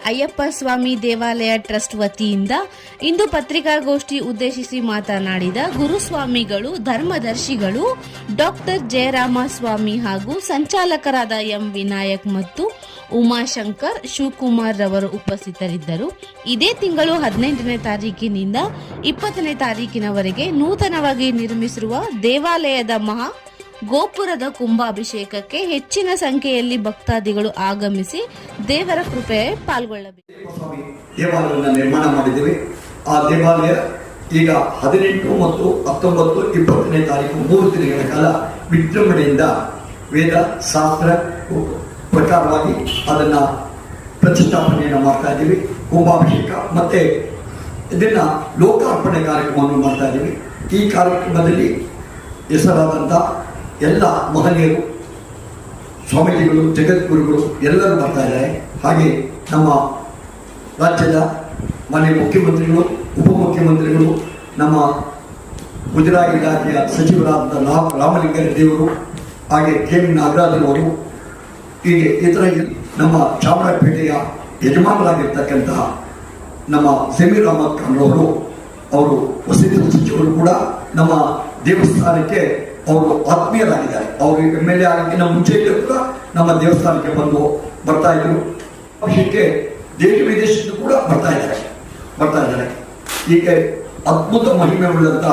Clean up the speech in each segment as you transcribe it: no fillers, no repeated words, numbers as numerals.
ಅಯ್ಯಪ್ಪ ಸ್ವಾಮಿ ದೇವಾಲಯ ಟ್ರಸ್ಟ್ ವತಿಯಿಂದ ಇಂದು ಪತ್ರಿಕಾಗೋಷ್ಠಿ ಉದ್ದೇಶಿಸಿ ಮಾತನಾಡಿದ ಗುರುಸ್ವಾಮಿಗಳು, ಧರ್ಮದರ್ಶಿಗಳು ಡಾಕ್ಟರ್ ಜಯರಾಮ ಸ್ವಾಮಿ ಹಾಗೂ ಸಂಚಾಲಕರಾದ ಎಂ ವಿನಾಯಕ್ ಮತ್ತು ಉಮಾಶಂಕರ್ ಶಿವಕುಮಾರ್ ರವರು ಉಪಸ್ಥಿತರಿದ್ದರು. ಇದೇ ತಿಂಗಳು 15ನೇ ತಾರೀಕಿನಿಂದ 20ನೇ ತಾರೀಕಿನವರೆಗೆ ನೂತನವಾಗಿ ನಿರ್ಮಿಸಿರುವ ದೇವಾಲಯದ ಮಹಾ ಗೋಪುರದ ಕುಂಭಾಭಿಷೇಕಕ್ಕೆ ಹೆಚ್ಚಿನ ಸಂಖ್ಯೆಯಲ್ಲಿ ಭಕ್ತಾದಿಗಳು ಆಗಮಿಸಿ ದೇವರ ಕೃಪೆ ಪಾಲ್ಗೊಳ್ಳಬೇಕು. ದೇವಾಲಯವನ್ನು ನಿರ್ಮಾಣ ಮಾಡಿದ್ದೇವೆ. ಆ ದೇವಾಲಯ ಈಗ 18 ಮತ್ತು 19, 20ನೇ ತಾರೀಕು 3 ದಿನಗಳ ಕಾಲ ವಿಜೃಂಭಣೆಯಿಂದ ವೇದ ಶಾಸ್ತ್ರ ಪ್ರಕಾರವಾಗಿ ಅದನ್ನ ಪ್ರತಿಷ್ಠಾಪನೆಯನ್ನು ಮಾಡ್ತಾ ಇದ್ದೀವಿ. ಕುಂಭಾಭಿಷೇಕ ಮತ್ತೆ ಇದನ್ನ ಲೋಕಾರ್ಪಣೆ ಕಾರ್ಯಕ್ರಮವನ್ನು ಮಾಡ್ತಾ ಇದ್ದೀವಿ. ಈ ಕಾರ್ಯಕ್ರಮದಲ್ಲಿ ಹೆಸರಾದಂಥ ಎಲ್ಲ ಮಹನೀಯರು, ಸ್ವಾಮೀಜಿಗಳು, ಜಗದ್ಗುರುಗಳು ಎಲ್ಲರೂ ಬರ್ತಾ ಇದ್ದಾರೆ. ಹಾಗೆ ನಮ್ಮ ರಾಜ್ಯದ ಮನೆ ಮುಖ್ಯಮಂತ್ರಿಗಳು, ಉಪಮುಖ್ಯಮಂತ್ರಿಗಳು, ನಮ್ಮ ಗುಜರಾತ್ ಇಲಾಖೆಯ ಸಚಿವರಾದ ರಾಮಲಿಂಗಾರೆಡ್ಡಿಯವರು, ಹಾಗೆ ಕೆ ನಾಗರಾಜರವರು, ಹೀಗೆ ಇತರ ನಮ್ಮ ಚಾಮರಾಜಪೇಟೆಯ ಯಜಮಾನರಾಗಿರ್ತಕ್ಕಂತಹ ನಮ್ಮ ಸಮೀರ್ ಅಹಮದ್ ಖಾನ್ ಅವರು ವಸತಿ ಸಚಿವರು ಕೂಡ ನಮ್ಮ ದೇವಸ್ಥಾನಕ್ಕೆ ಅವರು ಆತ್ಮೀಯರಾಗಿದ್ದಾರೆ. ಅವರು MLA ಆಗಿನ ಮುಂಚೆ ಕೂಡ ನಮ್ಮ ದೇವಸ್ಥಾನಕ್ಕೆ ಬರ್ತಾ ಇದ್ರು. ವಿಷಯಕ್ಕೆ ದೇಶ ವಿದೇಶದಿಂದ ಕೂಡ ಬರ್ತಾ ಇದ್ದಾರೆ. ಹೀಗೆ ಅದ್ಭುತ ಮಹಿಮೆ ಉಳ್ಳಂತ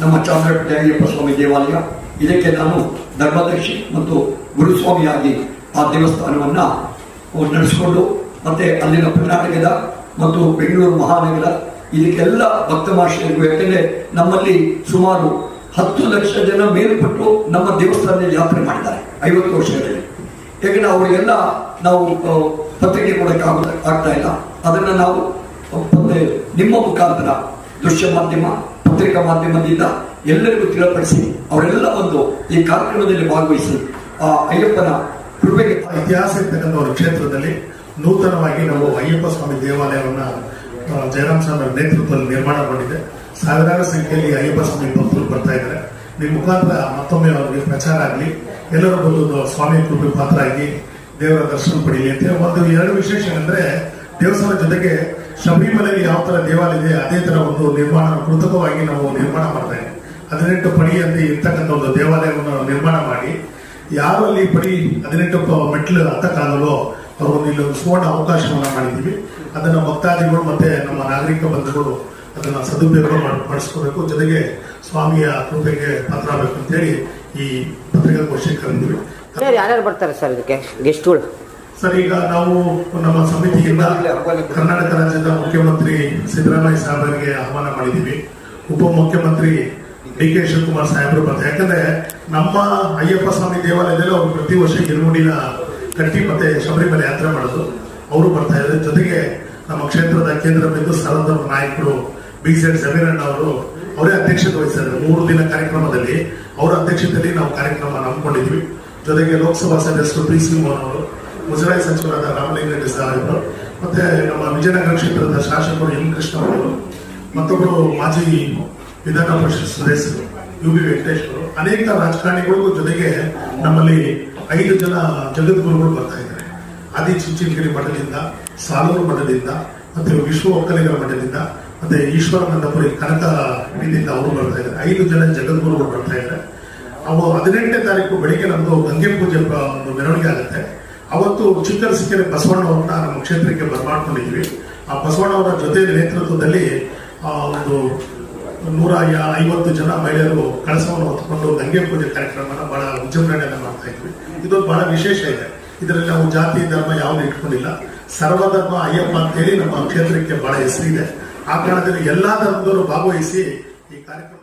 ನಮ್ಮ ಚಾಮರಾಜಪೇಟೆ ಅಯ್ಯಪ್ಪ ಸ್ವಾಮಿ ದೇವಾಲಯ, ಇದಕ್ಕೆ ನಾನು ಧರ್ಮದರ್ಶಿ ಮತ್ತು ಗುರುಸ್ವಾಮಿಯಾಗಿ ಆ ದೇವಸ್ಥಾನವನ್ನ ನಡೆಸಿಕೊಂಡು ಮತ್ತೆ ಅಲ್ಲಿನ ಕರ್ನಾಟಕದ ಮತ್ತು ಬೆಂಗಳೂರು ಮಹಾನಗರ ಇದಕ್ಕೆಲ್ಲ ಭಕ್ತಮಾಶ್ರಯರು, ಯಾಕೆಂದ್ರೆ ನಮ್ಮಲ್ಲಿ ಸುಮಾರು 10 ಲಕ್ಷ ಜನ ಮೇಲ್ಪಟ್ಟು ನಮ್ಮ ದೇವಸ್ಥಾನದಲ್ಲಿ ಯಾತ್ರೆ ಮಾಡಿದ್ದಾರೆ 50 ವರ್ಷಗಳಲ್ಲಿ. ಯಾಕೆಂದ್ರೆ ಅವರಿಗೆಲ್ಲ ನಾವು ಪತ್ರಿಕೆ ಕೊಡಕ್ಕೆ ಆಗ್ತಾ ಇಲ್ಲ. ಅದನ್ನ ನಾವು ನಿಮ್ಮ ಮುಖಾಂತರ ದೃಶ್ಯ ಮಾಧ್ಯಮ, ಪತ್ರಿಕಾ ಮಾಧ್ಯಮದಿಂದ ಎಲ್ಲರಿಗೂ ತಿಳಿಪಡಿಸಿ ಅವರೆಲ್ಲ ಒಂದು ಈ ಕಾರ್ಯಕ್ರಮದಲ್ಲಿ ಭಾಗವಹಿಸಿ ಆ ಅಯ್ಯಪ್ಪನ ಕೃಪೆಗೆ. ಇತಿಹಾಸ ಇರ್ತಕ್ಕಂಥ ಒಂದು ಕ್ಷೇತ್ರದಲ್ಲಿ ನೂತನವಾಗಿ ನಾವು ಅಯ್ಯಪ್ಪ ಸ್ವಾಮಿ ದೇವಾಲಯವನ್ನ ಜಯರಾಮ್ ಸ್ವಾಮಿ ನೇತೃತ್ವದಲ್ಲಿ ನಿರ್ಮಾಣಗೊಂಡಿದೆ. ಸಾವಿರಾರು ಸಂಖ್ಯೆಯಲ್ಲಿ ಅಯ್ಯಪ್ಪ ಸ್ವಾಮಿ ಭಕ್ತರು ಬರ್ತಾ ಇದ್ದಾರೆ. ನಿಮ್ಮ ಮುಖಾಂತರ ಮತ್ತೊಮ್ಮೆ ಅವರಿಗೆ ಪ್ರಚಾರ ಆಗಲಿ, ಎಲ್ಲರೂ ಬಂದು ಸ್ವಾಮಿ ಕೃಪೆ ಪಾತ್ರ ಆಗಿ ದೇವರ ದರ್ಶನ ಪಡೀಲಿ ಅಂತ. ಒಂದು 2 ವಿಶೇಷ ಅಂದ್ರೆ, ದೇವಸ್ಥಾನ ಜೊತೆಗೆ ಶಬರಿಮಲೆಯಲ್ಲಿ ಯಾವ ತರ ದೇವಾಲಯ ಇದೆ ಅದೇ ತರ ಒಂದು ನಿರ್ಮಾಣ ಕೃತಕವಾಗಿ ನಾವು ನಿರ್ಮಾಣ ಮಾಡ್ತಾ ಇದ್ದೀವಿ. 18 ಪಡಿ ಅಂತ ಇರ್ತಕ್ಕಂಥ ಒಂದು ದೇವಾಲಯವನ್ನು ನಿರ್ಮಾಣ ಮಾಡಿ ಯಾರು ಅಲ್ಲಿ ಪಡಿ 18 ಮೆಟ್ಲು ಹತ್ತಕ್ಕಾಗಲ್ಲೋ ಅವ್ರೊಂದು ಇಲ್ಲೊಂದು ಸುವರ್ಣ ಅವಕಾಶವನ್ನ ಮಾಡಿದ್ದೀವಿ. ಅದನ್ನ ಭಕ್ತಾದಿಗಳು ಮತ್ತೆ ನಮ್ಮ ನಾಗರಿಕ ಬಂಧುಗಳು ಅದನ್ನ ಸದುಪಯೋಗ ಮಾಡಿಸ್ಕೋಬೇಕು, ಜೊತೆಗೆ ಸ್ವಾಮಿಯ ಕೃಪೆಗೆ ಪಾತ್ರ ಆಗಬೇಕು ಅಂತೇಳಿ ಈ ಪತ್ರಿಕಾಗೋಷ್ಠಿ ಕರೆದಿವಿ. ಯಾರ್ಯಾರು ಬರ್ತಾರೆ ಸರ್ ಇದಕ್ಕೆ ಗೆಸ್ಟ್ಗಳು? ಸರ್, ಈಗ ನಾವು ನಮ್ಮ ಸಮಿತಿಯಿಂದ ಕರ್ನಾಟಕ ರಾಜ್ಯದ ಮುಖ್ಯಮಂತ್ರಿ ಸಿದ್ದರಾಮಯ್ಯ ಸಾಹೇಬರಿಗೆ ಆಹ್ವಾನ ಮಾಡಿದ್ದೀವಿ. ಉಪಮುಖ್ಯಮಂತ್ರಿ DK ಶಿವಕುಮಾರ್ ಸಾಹೇಬರು ಬರ್ತಾರೆ. ಯಾಕಂದ್ರೆ ನಮ್ಮ ಅಯ್ಯಪ್ಪ ಸ್ವಾಮಿ ದೇವಾಲಯದಲ್ಲಿ ಅವರು ಪ್ರತಿ ವರ್ಷ ಗಿರ್ಮುಡಿನ ಕಟ್ಟಿ ಮತ್ತೆ ಶಬರಿಮಲೆ ಯಾತ್ರೆ ಮಾಡೋದು, ಅವರು ಬರ್ತಾ ಇದ್ದಾರೆ. ಜೊತೆಗೆ ನಮ್ಮ ಕ್ಷೇತ್ರದ ಕೇಂದ್ರ ಬಿಂದು ಸ್ಥಳದ ನಾಯಕರು BZ ಜಮೀರಣ್ಣ ಅವರೇ ಅಧ್ಯಕ್ಷತೆ ವಹಿಸಿದ್ದಾರೆ. 3 ದಿನ ಕಾರ್ಯಕ್ರಮದಲ್ಲಿ ಅವರ ಅಧ್ಯಕ್ಷತೆಯಲ್ಲಿ ನಾವು ಕಾರ್ಯಕ್ರಮ ನಂಬಿಕೊಂಡಿದ್ವಿ. ಜೊತೆಗೆ ಲೋಕಸಭಾ ಸದಸ್ಯರು PC ಮೋಹನ್ ಅವರು, ಮುಜರಾಯಿ ಸಚಿವರಾದ ರಾಮಲಿಂಗಾರೆಡ್ಡಿ ಸಾಹೇಬರು, ಮತ್ತೆ ನಮ್ಮ ವಿಜಯನಗರ ಕ್ಷೇತ್ರದ ಶಾಸಕರು M ಕೃಷ್ಣ ಅವರು, ಮತ್ತೊಬ್ಬರು ಮಾಜಿ ವಿಧಾನ ಪರಿಷತ್ ಸದಸ್ಯರು UB ವೆಂಕಟೇಶ್ವರು, ಅನೇಕ ರಾಜಕಾರಣಿಗಳು, ಜೊತೆಗೆ ನಮ್ಮಲ್ಲಿ 5 ಜನ ಜಗದ್ಗುರುಗಳು ಬರ್ತಾ ಇದ್ದಾರೆ. ಆದಿಚುಂಚನಗಿರಿ ಮಠದಿಂದ, ಸಾಲೂರು ಮಠದಿಂದ, ಮತ್ತೆ ವಿಶ್ವ ಒಕ್ಕಲಿಗರ ಮಠದಿಂದ, ಮತ್ತೆ ಈಶ್ವರಾನಂದಪುರಿ ಕನಕ ಮಠದಿಂದ ಅವರು ಬರ್ತಾ ಇದ್ದಾರೆ. 5 ಜನ ಜಗದ್ಗುರುಗಳು ಬರ್ತಾ ಇದ್ದಾರೆ. ಅವು 18ನೇ ತಾರೀಕು ಬೆಳಿಗ್ಗೆ ನಮ್ದು ಗಂಗೆ ಪೂಜೆ ಒಂದು ಮೆರವಣಿಗೆ ಆಗುತ್ತೆ. ಅವತ್ತು ಚಿಕ್ಕರಸಿಕೆರೆ ಬಸವಣ್ಣವ್ರನ್ನ ನಮ್ಮ ಕ್ಷೇತ್ರಕ್ಕೆ ಬರ್ಮಾಡ್ಕೊಂಡಿದ್ವಿ. ಆ ಬಸವಣ್ಣವರ ಜೊತೆ ನೇತೃತ್ವದಲ್ಲಿ ಒಂದು 150 ಜನ ಮಹಿಳೆಯರು ಕಳಸವನ್ನು ಹೊತ್ತುಕೊಂಡು ಗಂಗೆ ಪೂಜೆ ಕಾರ್ಯಕ್ರಮನ ಬಹಳ ವಿಜೃಂಭಣೆಯನ್ನು ಮಾಡ್ತಾ ಇದ್ವಿ. ಇದೊಂದು ಬಹಳ ವಿಶೇಷ ಇದೆ. ಇದರಲ್ಲಿ ನಾವು ಜಾತಿ ಧರ್ಮ ಯಾವ್ದು ಇಟ್ಕೊಂಡಿಲ್ಲ. ಸರ್ವಧರ್ಮ ಅಯ್ಯಪ್ಪ ಅಂತೇಳಿ ನಮ್ಮ ಕ್ಷೇತ್ರಕ್ಕೆ ಬಹಳ ಹೆಸರಿದೆ. ಆ ಕಾರಣದಲ್ಲಿ ಎಲ್ಲಾ ಧರ್ಮದವರು ಭಾಗವಹಿಸಿ ಈ ಕಾರ್ಯಕ್ರಮ